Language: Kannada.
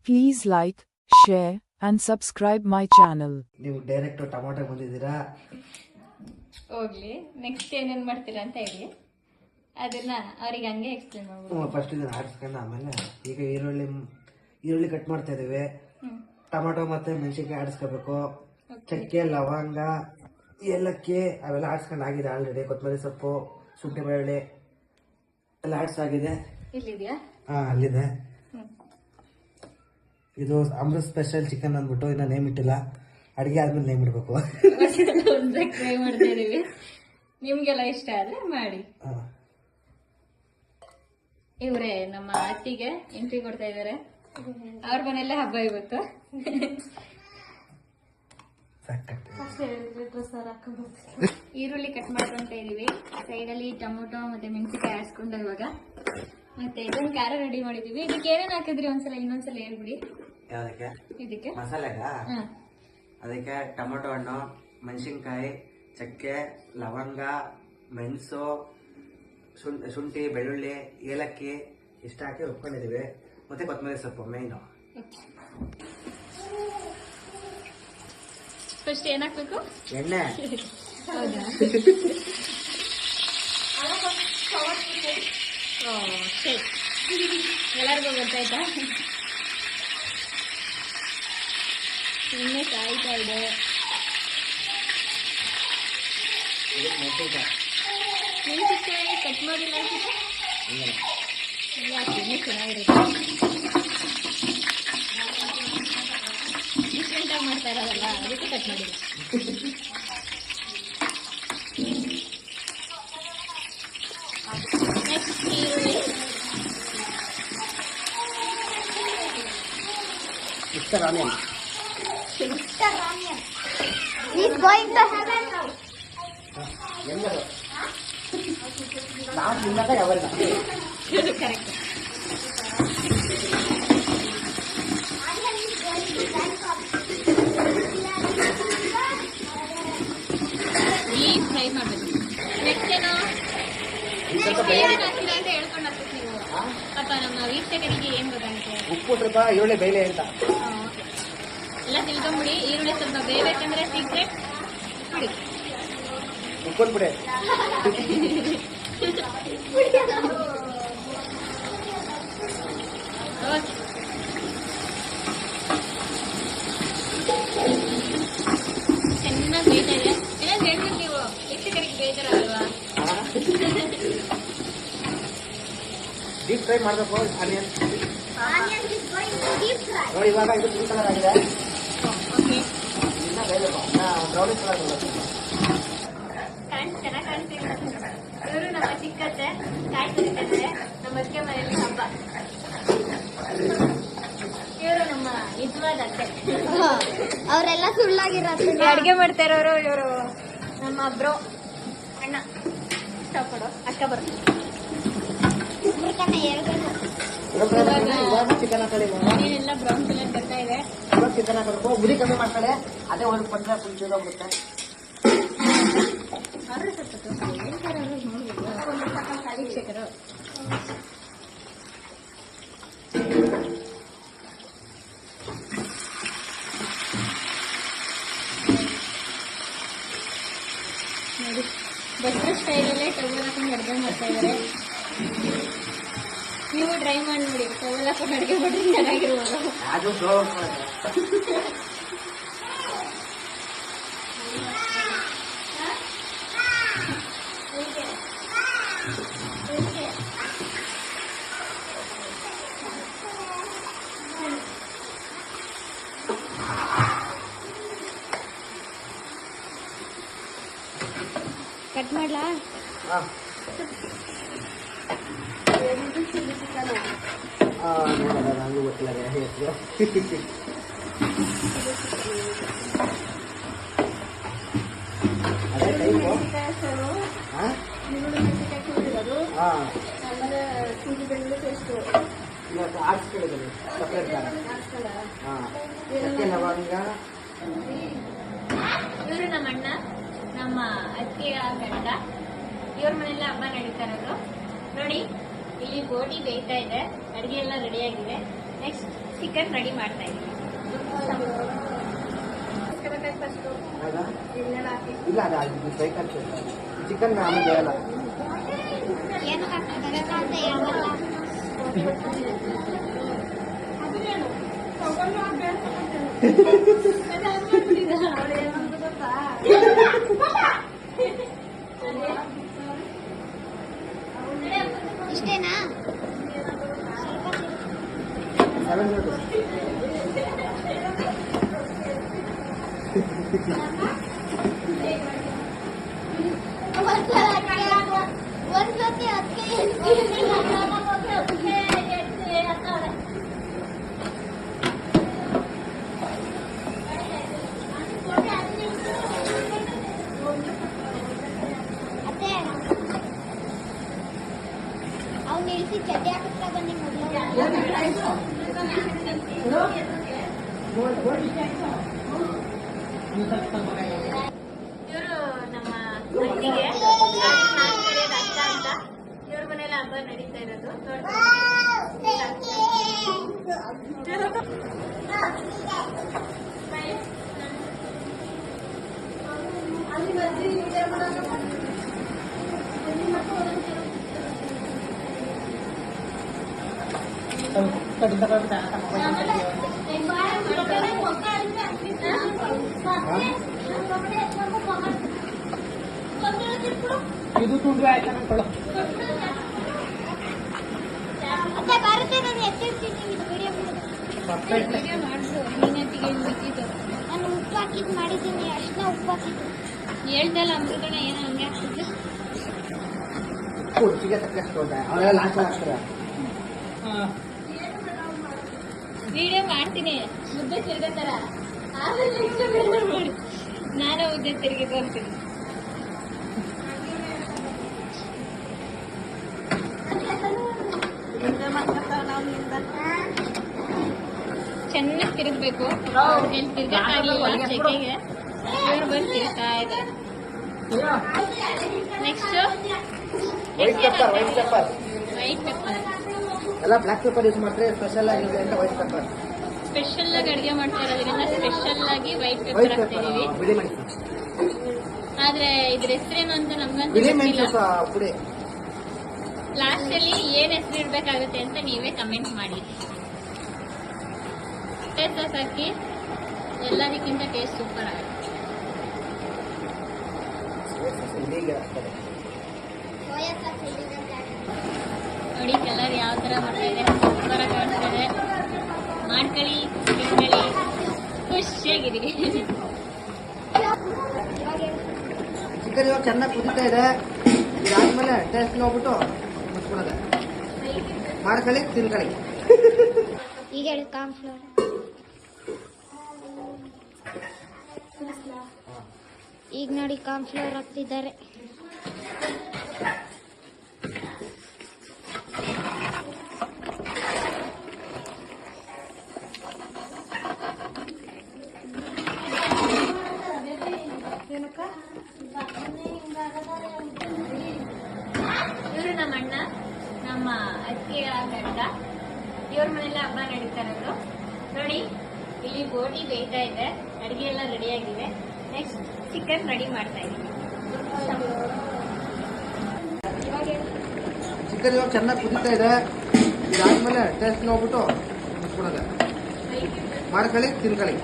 Please like, share and subscribe my channel. ನೀವು ಡೈರೆಕ್ಟ್ ಟೊಮಾಟೊ ಬಂದಿದ್ದೀರಾ. ಹೋಗ್ಲಿ, ನೆಕ್ಸ್ಟ್ ಏನೇನ್ ಮಾಡ್ತೀರಾ ಅಂತ ಹೇಳಿ, ಅದನ್ನ ಅವ್ರಿಗೆ ಹಂಗೆ ಎಕ್ಸ್ಪ್ಲೇನ್ ಮಾಡ್ಬೋದು. ಫಸ್ಟ್ ಇದನ್ನ ಆಡಿಸ್ಕೊಂಡು ಆಮೇಲೆ ಈಗ ಈರುಳ್ಳಿ ಕಟ್ ಮಾಡ್ತಾ ಇದೀವಿ. ಟೊಮಾಟೊ ಮತ್ತೆ ಮೆಣಸಿನ್ಕಾಯಿ ಆಡಿಸ್ಕೋಬೇಕು. ಚಕ್ಕೆ, ಲವಂಗ, ಏಲಕ್ಕಿ ಅವೆಲ್ಲ ಆಡಿಸ್ಕೊಂಡು ಆಗಿದೆ ಆಲ್ರೆಡಿ. ಕೊತ್ತಂಬರಿ ಸೊಪ್ಪು, ಶುಂಠಿ ಬೆಳ್ಳುಳ್ಳಿ ಎಲ್ಲ ಆಡಿಸಾಗಿದೆ. ಇಲ್ಲಿದ್ಯಾ? ಅಲ್ಲಿದೆ. ಇದು ಅಮೃತ್ ಸ್ಪೆಷಲ್ ಚಿಕನ್ ಅಂದ್ಬಿಟ್ಟು ಇನ್ನ ನೇಮ್ ಇಟ್ಟಿಲ್ಲ. ಅಡಿಗೆ ಆದ್ಮೇಲೆ ನೇಮ್ ಇಡ್ಬೇಕು. ಟ್ರೈ ಮಾಡ್ತಾ ಇದೀವಿ. ನಿಮ್ಗೆಲ್ಲ ಇಷ್ಟ ಆದ್ರೆ ಮಾಡಿ. ಇವ್ರೆ ನಮ್ಮ ಅತ್ತಿಗೆ ಎಂಟ್ರಿ ಕೊಡ್ತಾ ಇದಾರೆ. ಅವ್ರ ಮನೆಯಲ್ಲೇ ಹಬ್ಬ ಇವತ್ತು. ಈರುಳ್ಳಿ ಕಟ್ ಮಾಡ್ಕೊಂತ ಇದೀವಿ. ಸೈಡ್ ಅಲ್ಲಿ ಟೊಮೊಟೊ ಮತ್ತೆ ಮೆಣಸಿನಕಾಯಿ ಹಾಕ್ಸ್ಕೊಂಡು ಇವಾಗ ಮತ್ತೆ ಇದೊಂದು ಖಾರ ರೆಡಿ ಮಾಡಿದೀವಿ. ಇದಕ್ಕೆ ಏನೇನ್ ಹಾಕಿದ್ರಿ ಇನ್ನೊಂದ್ಸಲ ಹೇಳ್ಬಿಡಿ. ಇದಕ್ಕೆ ಮಸಾಲೆಗ ಅದಕ್ಕೆ ಟೊಮೊಟೊ ಹಣ್ಣು, ಮೆಣಸಿನ್ಕಾಯಿ, ಚಕ್ಕೆ, ಲವಂಗ, ಮೆಣಸು, ಶುಂಠಿ, ಬೆಳ್ಳುಳ್ಳಿ, ಏಲಕ್ಕಿ ಇಷ್ಟ ಹಾಕಿ ರುಬ್ಕೊಂಡಿದೀವಿ. ಮತ್ತೆ ಕೊತ್ತಂಬರಿ ಸೊಪ್ಪು ಮೇಯ್ನು. ಫಸ್ಟ್ ಏನ್ ಹಾಕ್ಬೇಕು? ಎಣ್ಣೆ. ಹೌದಾ? ಎಲ್ಲರಿಗೂ ಗೊತ್ತಾಯ್ತಾ? ಎಣ್ಣೆ ಕಾಯ್ತಾ ಇದೆ. ಮೆಣಸಿನಕಾಯಿ ಕಟ್ ಮಾಡಿಲ್ಲ ಎಣ್ಣೆ ಚೆನ್ನಾಗಿರುತ್ತೆ. ಡಿಫ್ರೆಂಟಾಗಿ ಮಾಡ್ತಾ ಇರೋದಲ್ಲ, ಅದಕ್ಕೆ ಕಟ್ ಮಾಡಿಲ್ಲ. ನೆಕ್ಸ್ಟ್ ಈರುಳ್ಳಿ. Mr. Ramen. Mr. Ramen. He's going to heaven now. ಎಲ್ಲರೂ ನಾವು ನಿನ್ನದ ಯಾವಲ್ಲ. ಕರೆಕ್ಟ್. ಡೀಪ್ ಫ್ರೈ ಮಾಡಬೇಕು. ನೆಕ್ಸ್ಟ್ ಏನು ಹಾಕ್ತೀರಾ ಅಂತ ಹೇಳ್ಕೊಂಡು ಹಾಕ್ಬೇಕು ನೀವು. ಪಾಪ ನಮ್ಮ ವೀಕ್ಷಕರಿಗೆ ಏನ್ ಗೊತ್ತಾಗುತ್ತೆ. ಉಪ್ಪು ಸ್ವಲ್ಪ ಈರುಳ್ಳಿ ಬೇಳೆ ಅಂತ ಎಲ್ಲ ತಿಳ್ಕೊಂಬಿಡಿ. ಈರುಳ್ಳಿ ಸ್ವಲ್ಪ ಬೇಯಬೇಕಂದ್ರೆ ಸೀಕ್ರೆಟ್ ಬಿಡಿ. ಉಪ್ಪನ್ ಬಿಡಿ. ಚೆನ್ನಾಗಿ ಬೇಯ್ತಾ ಇದೆ. ಏನಾದ್ರು ಹೇಳ್ಬೇಕು ನೀವು, ವೀಕ್ಷಕರಿಗೆ ಬೇಜಾರಲ್ವಾ? ಡೀಪ್ ಫ್ರೈ ಮಾಡಬೇಕು. ಆನಿಯನ್ ನೋಡಿ, ಇವಾಗ ಇದು ಬ್ಲೂ ಕಲರ್ ಆಗಿದೆ. ಇನ್ನ ಬೇಯಬೇಕು. ಬ್ರೌನಿಶ್ ಕಲರ್ ಚೆನ್ನಾಗಿ ಕಾಣಿಸ್ತಿದೆ. ಇವರು ನಮ್ಮ ಚಿಕ್ಕತ್ತೆ ಕಾಯಿ ತುರಿತಾರೆ. ನಮ್ಮ ಅತ್ತಿಗೆ ಮನೆಯಲ್ಲಿ ಹಬ್ಬ. ಇವರು ನಮ್ಮ ನಿಜವಾದ ಅತ್ತೆ. ಅವರೆಲ್ಲ ಸುಳ್ಳಾಗಿರತ್ತೆ. ಅಡ್ಗೆ ಮಾಡ್ತಾ ಇರೋರು ಇವರು ನಮ್ಮ ಬ್ರೋ ಅಣ್ಣ. ಕೊಡು, ಅಕ್ಕ ಬರ್ತೀನಿ. ಇವಾಗ ಚಿಕನ್ ಹಾಕೊಳ್ಳಿ. ಏನೆಲ್ಲ ಬ್ರೌನ್ ಕಲರ್ ಬರ್ತಾ ಇದೆ. ಇವಾಗ ಚಿಕನ್ ಹಾಕೋಬೇಕು. ಉರಿ ಕಮ್ಮಿ ಮಾಡ್ಕೊಳ್ಳಿ. ಅದೇ ಒಂದು ಪಂದ್ರ ಫುಲ್ ಹೋಗುತ್ತೆ. ವೀಕ್ಷಕರು ನೋಡಿ, ಭಟ್ರ ಸ್ಟೈಲಲ್ಲೇ ಟವಲ್ ಹಾಕೊಂಡು ಅಡುಗೆ ಮಾಡ್ತಾ ಇದ್ದಾರೆ. ನೀವು ಟ್ರೈ ಮಾಡಿ ನೋಡಿ, ಟವಲ್ ಹಾಕೊಂಡು ಅಡುಗೆ ಮಾಡಿದ್ರೆ ಚೆನ್ನಾಗಿರ್ಬೋದು. ಅದು ಕಟ್ ಮಾಡ್ಲಾ? ನೋಡೋಣ, ನನಗೂ ಗೊತ್ತಿಲ್ಲ ಹೆಸರು. ಅದೇ ಟೈಮು. ಆಮೇಲೆ ಶುಂಠಿ ಬೆಳ್ಳುಳ್ಳಿ ಪೇಸ್ಟು ಆಡಿಸ್ಕೊಂಡಿದ್ದೀನಿ ಸಪ್ರೇಟ್. ಚಕ್ಕೆ, ಲವಂಗ. ಇವರು ನಮ್ಮ ಅಣ್ಣ, ನಮ್ಮ ಅತ್ತಿಯ ಗಂಡ. ಇವ್ರ ಮನೆಯಲ್ಲ ಹಬ್ಬ ನಡೀತಾ ಇರೋದು. ನೋಡಿ, ಇಲ್ಲಿ ಗೋಧಿ ಬೇಯ್ತಾ ಇದೆ. ಅಡಿಗೆ ಎಲ್ಲ ರೆಡಿ ಆಗಿದೆ. ನೆಕ್ಸ್ಟ್ ಚಿಕನ್ ರೆಡಿ ಮಾಡ್ತಾ ಇದ್ದೀವಿ. ಹೌದಾ? ಇಲ್ಲ ಅದು ಫ್ರೈ ಕಟ್ತೀವಿ. ಚಿಕನ್ ಆಮೇಲೆ ಬೇಯಲ್ಲ. ಏನು ಹಾಕ್ತಾರೆ ಅಂತ ಹೇಳ್ಬಲ್ಲ. ಇಷ್ಟೇನಾ? 7 minutes. ಒಂದ್ಸತಿ ಅದಕ್ಕೆ ಅತ್ತೆ ಅವ್ನು ನಿಲ್ಸಿ ಚಡ್ಡಿ ಹಾಕಿಸ್ತಾ ಬನ್ನಿ ಮೊದಲು. ಇವರು ನಮ್ಮ ಅತ್ತಿಗೆ ಅಕ್ಕ ಅಂತ ಇವ್ರ ಮನೇಲಿ ಹಬ್ಬ ನಡೀತಾ ಇರೋದು. ಇದು ತುಂಡು ಆಯ್ತಾ ಅನ್ಕೊಳ್ಳೋ. ಅತ್ತೆ ಬರುತ್ತೆ, ನಾನು ಎತ್ತಿರ್ತೀನಿ ಇದು ವಿಡಿಯೋ ಮಾಡಿದ್ರು ನೀನತ್ತಿಗೆ ಬಿಟ್ಟಿದ್ದು ನಾನು ಉಪ್ಪು ಹಾಕಿದ್ದು ಮಾಡಿದ್ದೀನಿ. ಅಷ್ಟನ್ನ ಉಪ್ಪು ಹಾಕಿದ್ದು ಹೇಳ್ದಲ್ಲ ಅಮೃತನ ಏನೋ ಹಂಗೆ ಆಗ್ತಿದ್ದು. ಕುರ್ಚಿಗೆ ತಕ್ಕಸ್ಕೊಂಡೆ ಅವರೆಲ್ಲ ಲಾಸ್ಟ್ ಹಾಕ್ತಾರೆ. ವಿಡಿಯೋ ಮಾಡ್ತೀನಿ ಮುದ್ದೆ ತಿರ್ಗತ್ತಾರ ಆಮೇಲೆ next video ಮಾಡಿ ನಾನು ಮುದ್ದೆ ತಿರುಗಿ ಬರ್ತೀನಿ. ಚೆನ್ನಾಗಿ ತಿರುಗಬೇಕು. ಎಲ್ಲಿ ತಿರ್ಗಕ್ಕಾಗಲಿಲ್ಲ ಚೆಕೆಗೆ ಇವ್ರು ಬಂದು ತಿರ್ತಾ ಇದ್ದಾರೆ. Next white pepper white pepper ಎಲ್ಲ ಬ್ಲಾಕ್ ಪೆಪ್ಪರ್ ಯೂಸ್ ಮಾಡಿದ್ರೆ ಸ್ಪೆಷಲ್ ಆಗಿದೆ ಅಂತ ವೈಟ್ ಪೆಪ್ಪರ್. ಸ್ಪೆಷಲ್ ಆಗಿ ಅಡುಗೆ ಮಾಡ್ತಾ ಇರೋದ್ರಿಂದ ಸ್ಪೆಷಲ್ ಆಗಿ ವೈಟ್ ಪೆಪ್ಪರ್ ವೈಟ್ ಹಾಕ್ತಾ ಪೆಪ್ಪರ್ ಇದೀವಿ. ಬಿಳಿ ಮೆಣಸು. ಆದ್ರೆ ಇದ್ರ ಹೆಸರೇನು ಅಂತ ನಮ್ಗಂತೂ ಬಿಳಿ ಗೊತ್ತಿಲ್ಲ. ಮೆಣಸು ಪುಡಿ. ಲಾಸ್ಟ್ ಅಲ್ಲಿ ಏನ್ ಹೆಸರು ಇಡ್ಬೇಕಾಗುತ್ತೆ ಅಂತ ನೀವೇ ಕಮೆಂಟ್ ಮಾಡಿ. ಸಾಸ್ ಹಾಕಿ ಎಲ್ಲದಕ್ಕಿಂತ ಟೇಸ್ಟ್ ಸೂಪರ್ ಆಗುತ್ತೆ. ಹೀಗೆ ಆಗ್ತದೆ. ಸೋಯಾ ಸಾಸ್ ನೋಡಿ ಕಲರ್ ಯಾವ ತರ ಬರ್ತಾ ಇದೆ, ಸೂಪರ್ ಆಗಿ ಕಾಣಿಸ್ತಾ ಇದೆ. ಮಾಡ್ಕೊಳ್ಳಿ, ತಿನ್ಕೊಳ್ಳಿ, ಖುಷಿಯಾಗಿರಿ. ಚಿಕನ್ ಇವಾಗ ಚೆನ್ನಾಗಿ ಕುದೀತಾ ಇದೆ. ಇದಾದ್ಮೇಲೆ ಟೇಸ್ಟ್ ನೋಡ್ಬಿಟ್ಟು ಮುಚ್ಬಿಡೋದೆ. ಮಾಡ್ಕೊಳ್ಳಿ, ತಿನ್ಕೊಳ್ಳಿ. ಈಗ ಹೇಳಿ ಕಾರ್ನ್ಫ್ಲವರ್. ಈಗ ನೋಡಿ ಕಾರ್ನ್ಫ್ಲವರ್ ಹಾಕ್ತಿದ್ದಾರೆ. ಇವರು ನಮ್ಮ ಅಣ್ಣ, ನಮ್ಮ ಅತ್ತಿಗೆಯ ಗಂಡ. ಇವ್ರ ಮನೆಯಲ್ಲ ಹಬ್ಬ ನಡೀತಾ ಇರೋದು. ನೋಡಿ ಇಲ್ಲಿ ಬೋಟಿ ಬೇಯ್ತಾ ಇದೆ, ಅಡಿಗೆ ಎಲ್ಲ ರೆಡಿ ಆಗಿದೆ. ನೆಕ್ಸ್ಟ್ ಚಿಕನ್ ರೆಡಿ ಮಾಡ್ತಾ ಇದೀವಿ. ಚಿಕನ್ ಇವಾಗ ಚೆನ್ನಾಗಿ ಕುದೀತಾ ಇದೆ. ಇದಾದ್ಮೇಲೆ ಟೇಸ್ಟ್ ನೋಡ್ಬಿಟ್ಟು ಮುಚ್ಬಿಡೋದೆ. ಮಾಡ್ಕೊಳ್ಳಿ, ತಿನ್ಕೊಳ್ಳಿ.